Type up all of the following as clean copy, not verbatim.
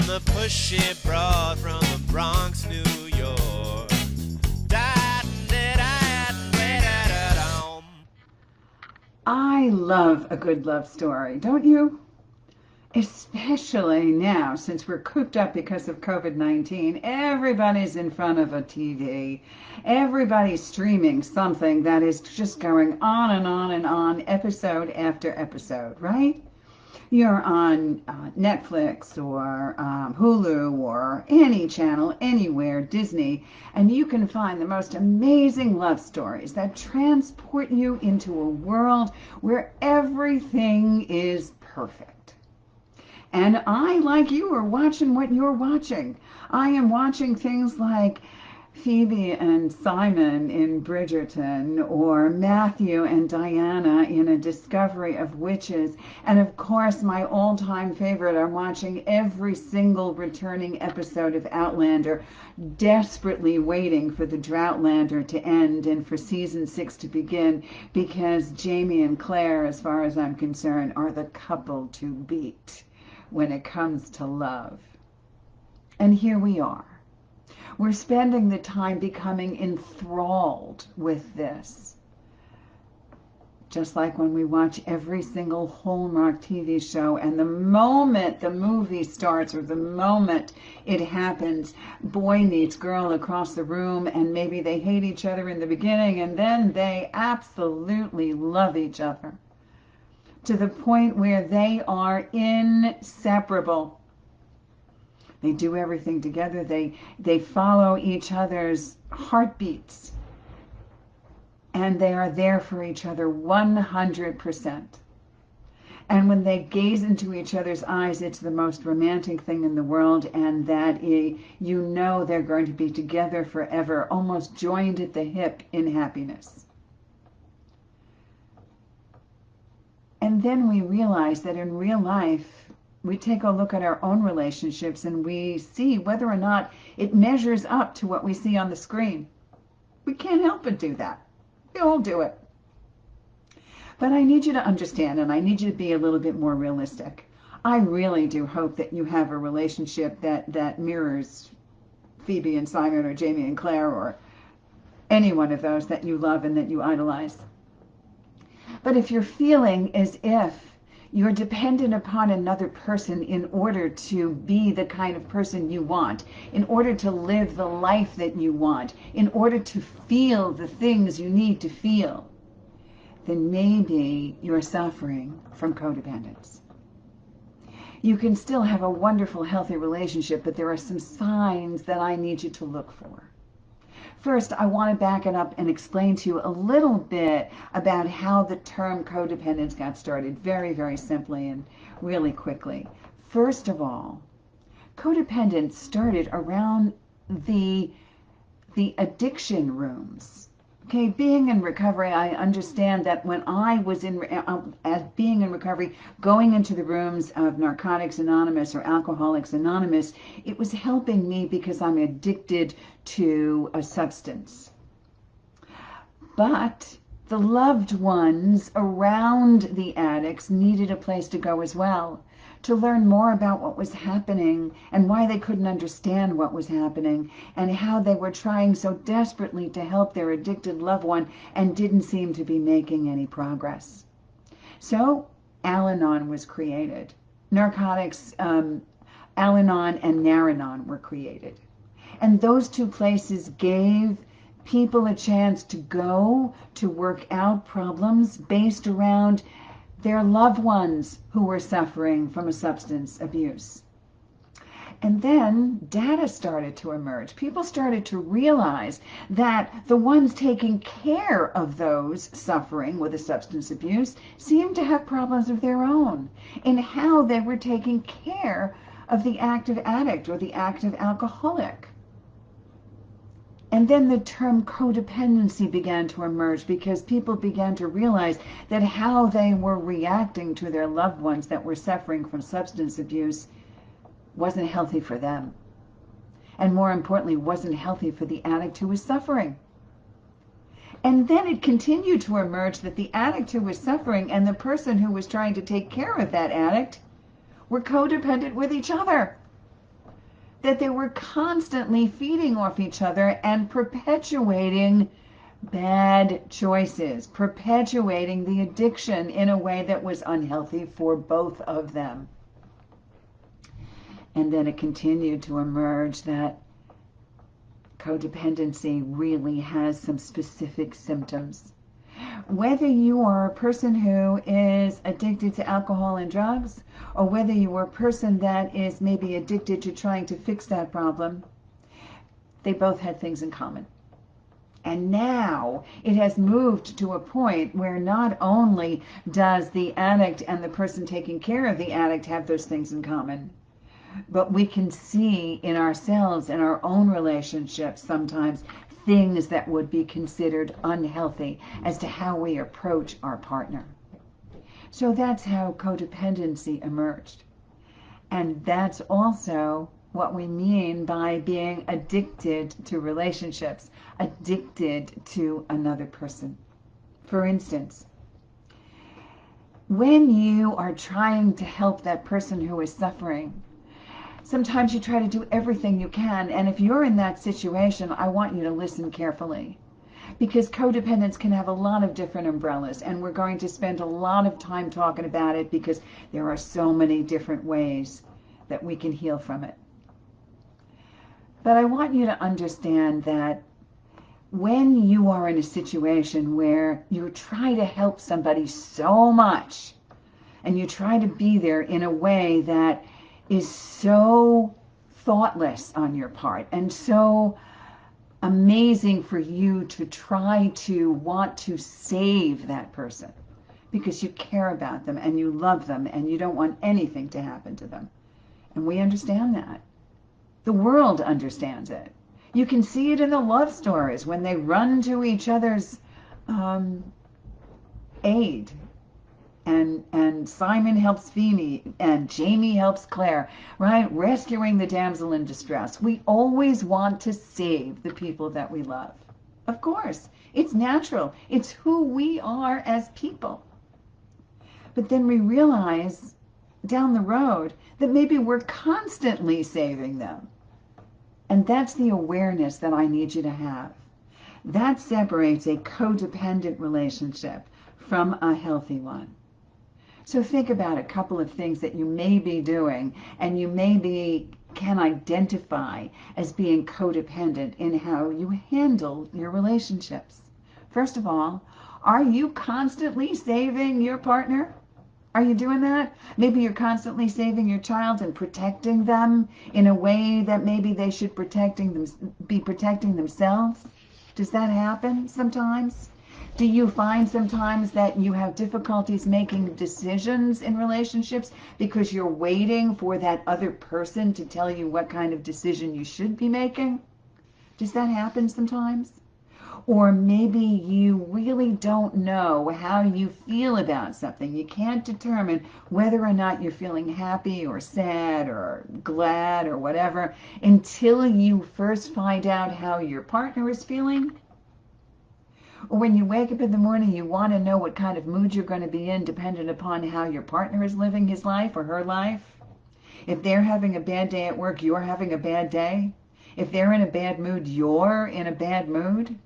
the pushy broad from the Bronx, New York. I love a good love story, don't you? Especially now, since we're cooped up because of COVID-19, everybody's in front of a TV. Everybody's streaming something that is just going on and on and on, episode after episode, right? You're on Netflix or Hulu or any channel, anywhere, Disney, and you can find the most amazing love stories that transport you into a world where everything is perfect. And I, like you, are watching what you're watching. I am watching things like Phoebe and Simon in Bridgerton, or Matthew and Diana in A Discovery of Witches. And of course, my all-time favorite, I'm watching every single returning episode of Outlander, desperately waiting for the Droughtlander to end and for season 6 to begin, because Jamie and Claire, as far as I'm concerned, are the couple to beat when it comes to love. And here we are. We're spending the time becoming enthralled with this. Just like when we watch every single Hallmark TV show, and the moment the movie starts or the moment it happens, boy meets girl across the room, and maybe they hate each other in the beginning, and then they absolutely love each other to the point where they are inseparable. They do everything together. They follow each other's heartbeats. And they are there for each other 100%. And when they gaze into each other's eyes, it's the most romantic thing in the world, and that you know they're going to be together forever, almost joined at the hip in happiness. And then we realize that in real life, we take a look at our own relationships and we see whether or not it measures up to what we see on the screen. We can't help but do that. We all do it. But I need you to understand, and I need you to be a little bit more realistic. I really do hope that you have a relationship that mirrors Phoebe and Simon, or Jamie and Claire, or any one of those that you love and that you idolize. But if you're feeling as if you're dependent upon another person in order to be the kind of person you want, in order to live the life that you want, in order to feel the things you need to feel, then maybe you're suffering from codependence. You can still have a wonderful, healthy relationship, but there are some signs that I need you to look for. First, I want to back it up and explain to you a little bit about how the term codependence got started, very, very simply and really quickly. First of all, codependence started around the addiction rooms. Okay, being in recovery, I understand that when I was being in recovery, going into the rooms of Narcotics Anonymous or Alcoholics Anonymous, it was helping me because I'm addicted to a substance. But the loved ones around the addicts needed a place to go as well, to learn more about what was happening and why they couldn't understand what was happening, and how they were trying so desperately to help their addicted loved one and didn't seem to be making any progress. So Al-Anon was created. Narcotics, Al-Anon and Nar-Anon were created. And those two places gave people a chance to go to work out problems based around their loved ones who were suffering from a substance abuse. And then data started to emerge. People started to realize that the ones taking care of those suffering with a substance abuse seemed to have problems of their own in how they were taking care of the active addict or the active alcoholic. And then the term codependency began to emerge because people began to realize that how they were reacting to their loved ones that were suffering from substance abuse wasn't healthy for them. And more importantly, wasn't healthy for the addict who was suffering. And then it continued to emerge that the addict who was suffering and the person who was trying to take care of that addict were codependent with each other. that they were constantly feeding off each other and perpetuating bad choices, perpetuating the addiction in a way that was unhealthy for both of them. And then it continued to emerge that codependency really has some specific symptoms. Whether you are a person who is addicted to alcohol and drugs, or whether you are a person that is maybe addicted to trying to fix that problem, they both had things in common. And now it has moved to a point where not only does the addict and the person taking care of the addict have those things in common, but we can see in ourselves, in our own relationships, sometimes things that would be considered unhealthy as to how we approach our partner. So that's how codependency emerged. And that's also what we mean by being addicted to relationships, addicted to another person. For instance, when you are trying to help that person who is suffering, sometimes you try to do everything you can, and if you're in that situation, I want you to listen carefully. Because codependence can have a lot of different umbrellas, and we're going to spend a lot of time talking about it because there are so many different ways that we can heal from it. But I want you to understand that when you are in a situation where you try to help somebody so much, and you try to be there in a way that is so thoughtless on your part and so amazing for you to try to want to save that person because you care about them and you love them and you don't want anything to happen to them. And we understand that. The world understands it. You can see it in the love stories when they run to each other's aid. And Simon helps Phoebe, and Jamie helps Claire, right? Rescuing the damsel in distress. We always want to save the people that we love. Of course, it's natural. It's who we are as people. But then we realize down the road that maybe we're constantly saving them. And that's the awareness that I need you to have. That separates a codependent relationship from a healthy one. So think about a couple of things that you may be doing and you maybe can identify as being codependent in how you handle your relationships. First of all, are you constantly saving your partner? Are you doing that? Maybe you're constantly saving your child and protecting them in a way that maybe they should be protecting themselves. Does that happen sometimes? Do you find sometimes that you have difficulties making decisions in relationships because you're waiting for that other person to tell you what kind of decision you should be making? Does that happen sometimes? Or maybe you really don't know how you feel about something. You can't determine whether or not you're feeling happy or sad or glad or whatever until you first find out how your partner is feeling. Or when you wake up in the morning, you want to know what kind of mood you're going to be in dependent upon how your partner is living his life or her life. If they're having a bad day at work, you're having a bad day. If they're in a bad mood, you're in a bad mood.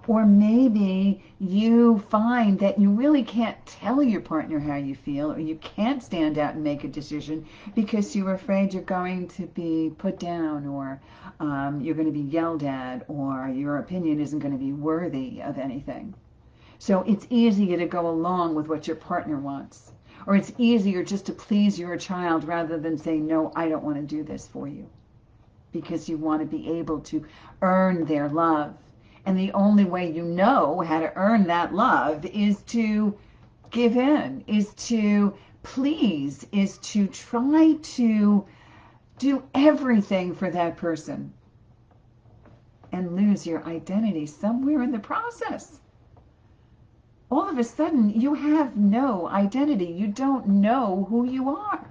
Or maybe you find that you really can't tell your partner how you feel, or you can't stand out and make a decision because you're afraid you're going to be put down, or you're going to be yelled at, or your opinion isn't going to be worthy of anything. So it's easier to go along with what your partner wants. Or it's easier just to please your child rather than say, no, I don't want to do this for you. Because you want to be able to earn their love. And the only way you know how to earn that love is to give in, is to please, is to try to do everything for that person and lose your identity somewhere in the process. All of a sudden, you have no identity. You don't know who you are.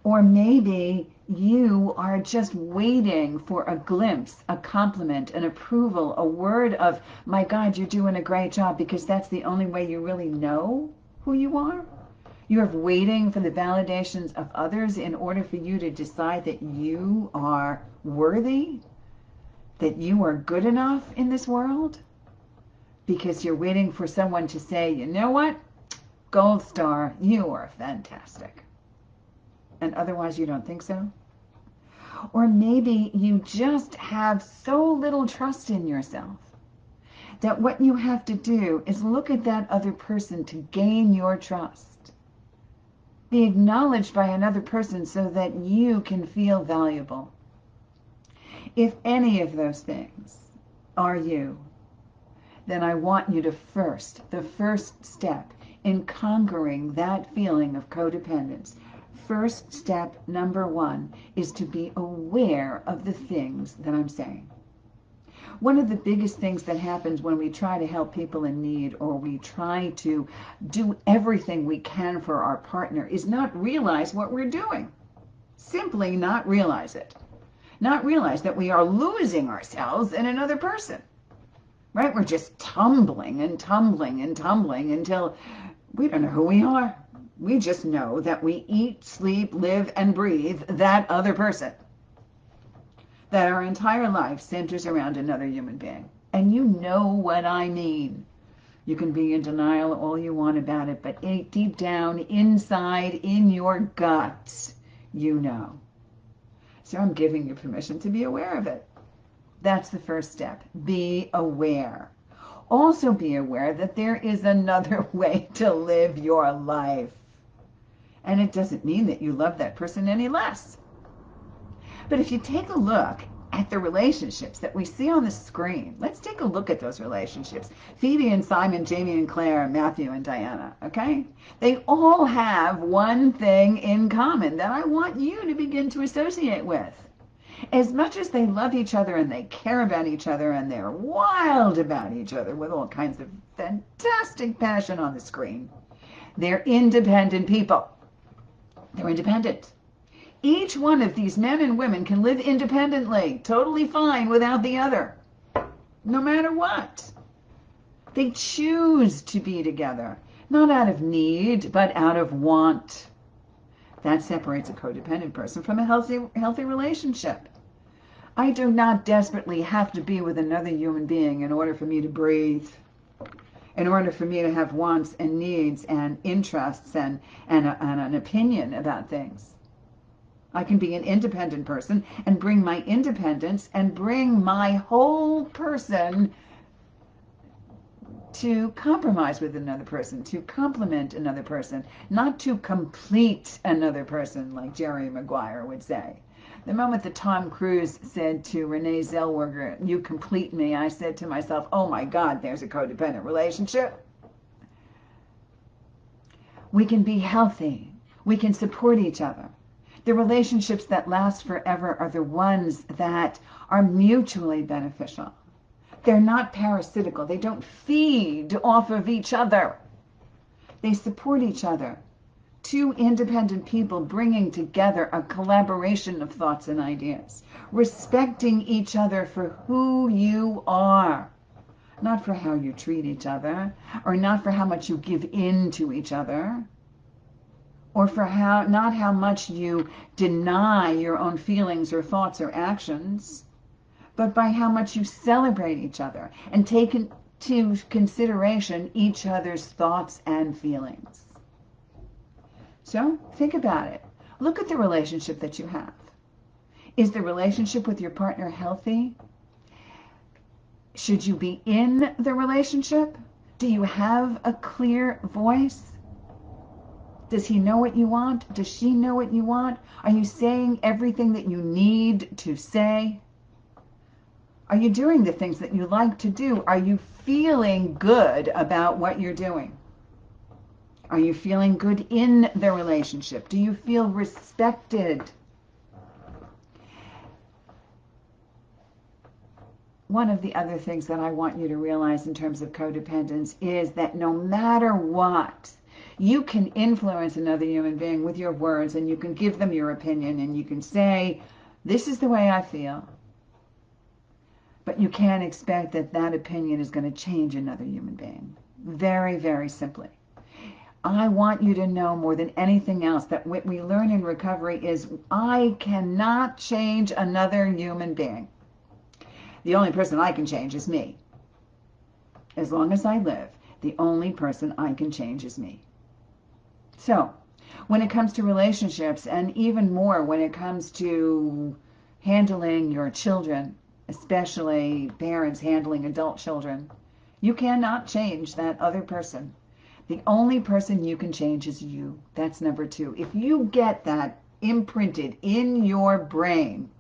Or maybe you are just waiting for a glimpse, a compliment, an approval, a word of, my God, you're doing a great job, because that's the only way you really know who you are. You're waiting for the validations of others in order for you to decide that you are worthy, that you are good enough in this world, because you're waiting for someone to say, you know what, gold star, you are fantastic. And otherwise you don't think so? Or maybe you just have so little trust in yourself that what you have to do is look at that other person to gain your trust. Be acknowledged by another person so that you can feel valuable. If any of those things are you, then I want you to the first step in conquering that feeling of codependence, first step number 1 is to be aware of the things that I'm saying. One of the biggest things that happens when we try to help people in need, or we try to do everything we can for our partner, is not realize what we're doing. Simply not realize it. Not realize that we are losing ourselves in another person. Right? We're just tumbling and tumbling and tumbling until we don't know who we are. We just know that we eat, sleep, live, and breathe that other person. That our entire life centers around another human being. And you know what I mean. You can be in denial all you want about it, but deep down, inside, in your guts, you know. So I'm giving you permission to be aware of it. That's the first step. Be aware. Also be aware that there is another way to live your life. And it doesn't mean that you love that person any less. But if you take a look at the relationships that we see on the screen, let's take a look at those relationships. Phoebe and Simon, Jamie and Claire, Matthew and Diana, okay? They all have one thing in common that I want you to begin to associate with. As much as they love each other and they care about each other and they're wild about each other with all kinds of fantastic passion on the screen, they're independent people. They're independent. Each one of these men and women can live independently, totally fine without the other, no matter what. They choose to be together, not out of need, but out of want. That separates a codependent person from a healthy relationship. I do not desperately have to be with another human being in order for me to breathe, in order for me to have wants and needs and interests and an opinion about things. I can be an independent person and bring my independence and bring my whole person to compromise with another person, to complement another person, not to complete another person, like Jerry Maguire would say. The moment that Tom Cruise said to Renee Zellweger, "You complete me," I said to myself, oh my God, there's a codependent relationship. We can be healthy. We can support each other. The relationships that last forever are the ones that are mutually beneficial. They're not parasitical. They don't feed off of each other. They support each other. Two independent people bringing together a collaboration of thoughts and ideas, respecting each other for who you are, not for how you treat each other, or not for how much you give in to each other, or for not how much you deny your own feelings or thoughts or actions, but by how much you celebrate each other and take into consideration each other's thoughts and feelings. So think about it. Look at the relationship that you have. Is the relationship with your partner healthy? Should you be in the relationship? Do you have a clear voice? Does he know what you want? Does she know what you want? Are you saying everything that you need to say? Are you doing the things that you like to do? Are you feeling good about what you're doing? Are you feeling good in the relationship? Do you feel respected? One of the other things that I want you to realize in terms of codependence is that no matter what, you can influence another human being with your words, and you can give them your opinion, and you can say, this is the way I feel. But you can't expect that that opinion is going to change another human being. Very, very simply. I want you to know more than anything else that what we learn in recovery is I cannot change another human being. The only person I can change is me. As long as I live, the only person I can change is me. So, when it comes to relationships, and even more when it comes to handling your children, especially parents handling adult children, you cannot change that other person. The only person you can change is you. That's number 2. If you get that imprinted in your brain,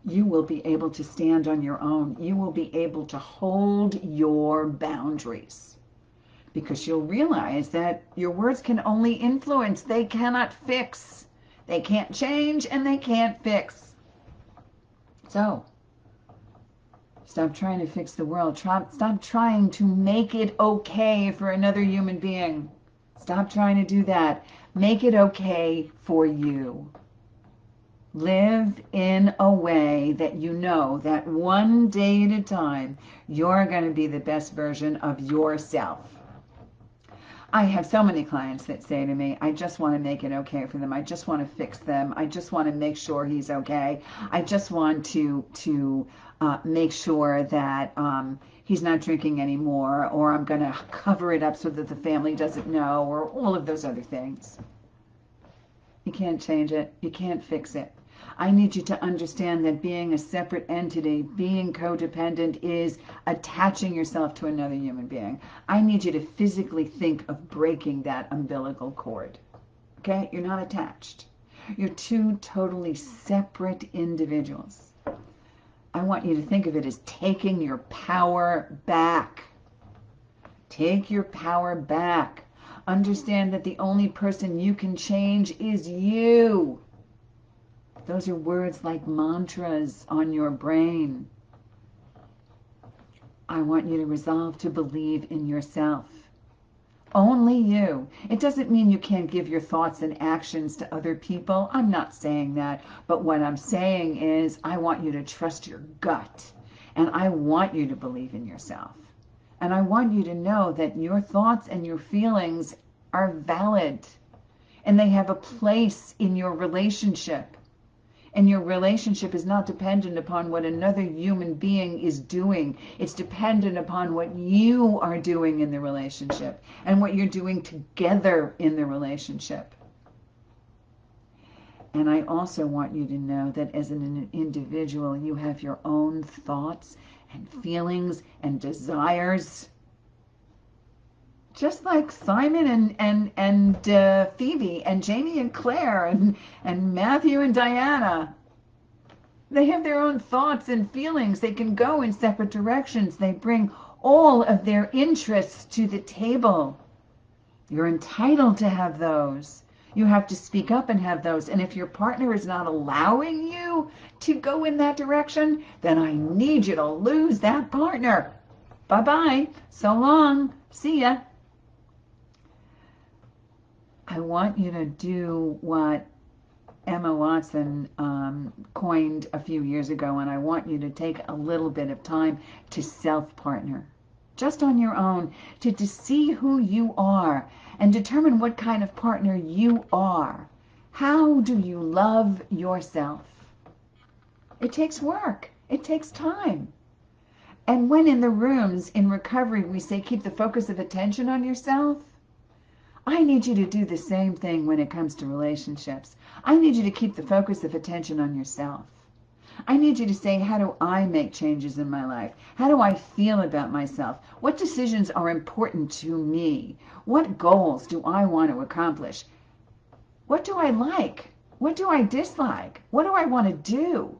you will be able to stand on your own. You will be able to hold your boundaries, because you'll realize that your words can only influence. They cannot fix. They can't change and they can't fix. So, stop trying to fix the world. Stop trying to make it okay for another human being. Stop trying to do that. Make it okay for you. Live in a way that you know that one day at a time, you're going to be the best version of yourself. I have so many clients that say to me, I just want to make it okay for them. I just want to fix them. I just want to make sure he's okay. I just want to make sure that he's not drinking anymore, or I'm going to cover it up so that the family doesn't know, or all of those other things. You can't change it. You can't fix it. I need you to understand that being a separate entity, being codependent, is attaching yourself to another human being. I need you to physically think of breaking that umbilical cord. Okay? You're not attached. You're two totally separate individuals. I want you to think of it as taking your power back. Take your power back. Understand that the only person you can change is you. Those are words like mantras on your brain. I want you to resolve to believe in yourself. Only you. It doesn't mean you can't give your thoughts and actions to other people. I'm not saying that. But what I'm saying is I want you to trust your gut. And I want you to believe in yourself. And I want you to know that your thoughts and your feelings are valid. And they have a place in your relationship. And your relationship is not dependent upon what another human being is doing. It's dependent upon what you are doing in the relationship and what you're doing together in the relationship. And I also want you to know that as an individual, you have your own thoughts and feelings and desires. Just like Simon and Phoebe and Jamie and Claire and Matthew and Diana. They have their own thoughts and feelings. They can go in separate directions. They bring all of their interests to the table. You're entitled to have those. You have to speak up and have those. And if your partner is not allowing you to go in that direction, then I need you to lose that partner. Bye-bye. So long. See ya. I want you to do what Emma Watson coined a few years ago, and I want you to take a little bit of time to self-partner, just on your own, to see who you are and determine what kind of partner you are. How do you love yourself? It takes work. It takes time. And when in the rooms in recovery we say keep the focus of attention on yourself, I need you to do the same thing when it comes to relationships. I need you to keep the focus of attention on yourself. I need you to say, how do I make changes in my life? How do I feel about myself? What decisions are important to me? What goals do I want to accomplish? What do I like? What do I dislike? What do I want to do?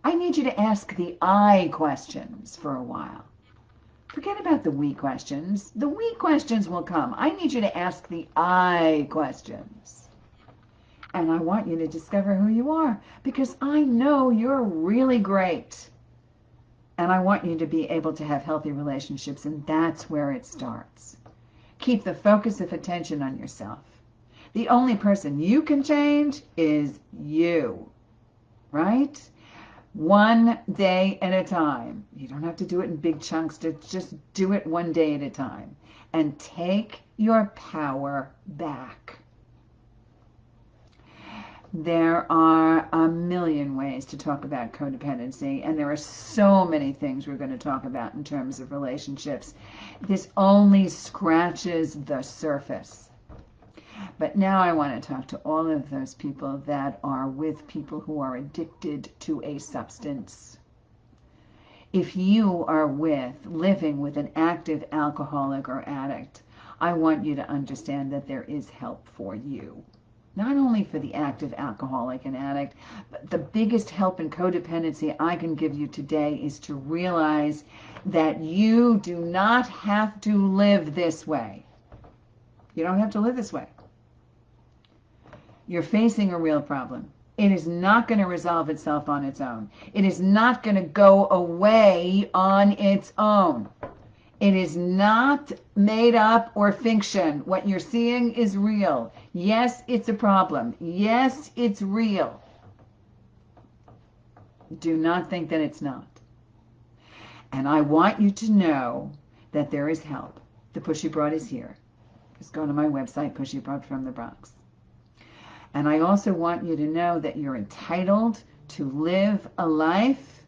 I need you to ask the I questions for a while. Forget about the we questions. The we questions will come. I need you to ask the I questions. And I want you to discover who you are, because I know you're really great. And I want you to be able to have healthy relationships, and that's where it starts. Keep the focus of attention on yourself. The only person you can change is you, right? One day at a time. You don't have to do it in big chunks. Just do it one day at a time. and take your power back. There are a million ways to talk about codependency, and there are so many things we're going to talk about in terms of relationships. This only scratches the surface. But now I want to talk to all of those people that are with people who are addicted to a substance. If you are living with an active alcoholic or addict, I want you to understand that there is help for you. Not only for the active alcoholic and addict, but the biggest help in codependency I can give you today is to realize that you do not have to live this way. You don't have to live this way. You're facing a real problem. It is not going to resolve itself on its own. It is not going to go away on its own. It is not made up or fiction. What you're seeing is real. Yes, it's a problem. Yes, it's real. Do not think that it's not. And I want you to know that there is help. The Pushy Broad is here. Just go to my website, Pushy Broad from the Bronx. And I also want you to know that you're entitled to live a life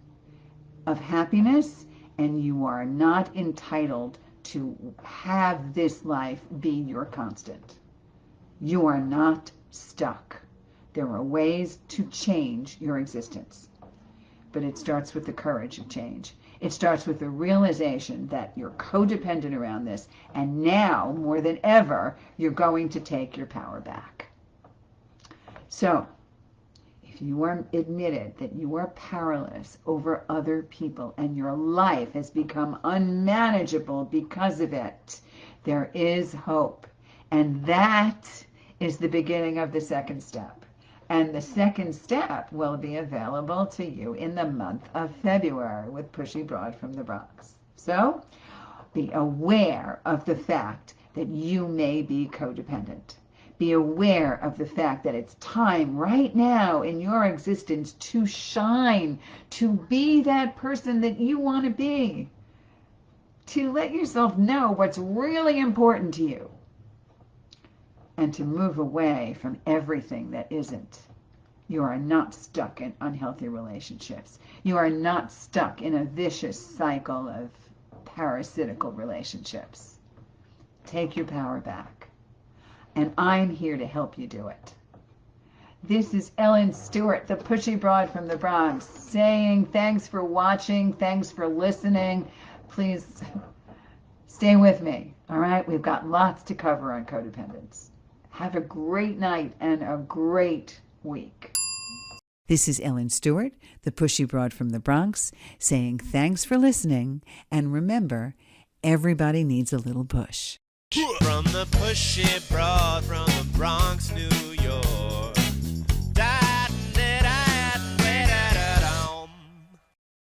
of happiness, and you are not entitled to have this life be your constant. You are not stuck. There are ways to change your existence. But it starts with the courage of change. It starts with the realization that you're codependent around this, and now, more than ever, you're going to take your power back. So, if you are admitted that you are powerless over other people and your life has become unmanageable because of it, there is hope. And that is the beginning of the second step. And the second step will be available to you in the month of February with Pushy Broad from the Bronx. So, be aware of the fact that you may be codependent. Be aware of the fact that it's time right now in your existence to shine, to be that person that you want to be, to let yourself know what's really important to you, and to move away from everything that isn't. You are not stuck in unhealthy relationships. You are not stuck in a vicious cycle of parasitical relationships. Take your power back. And I'm here to help you do it. This is Ellen Stewart, the Pushy Broad from the Bronx, saying thanks for watching, thanks for listening. Please stay with me, all right? We've got lots to cover on codependence. Have a great night and a great week. This is Ellen Stewart, the Pushy Broad from the Bronx, saying thanks for listening, and remember, everybody needs a little push. From the Pushy Broad from the Bronx, New York.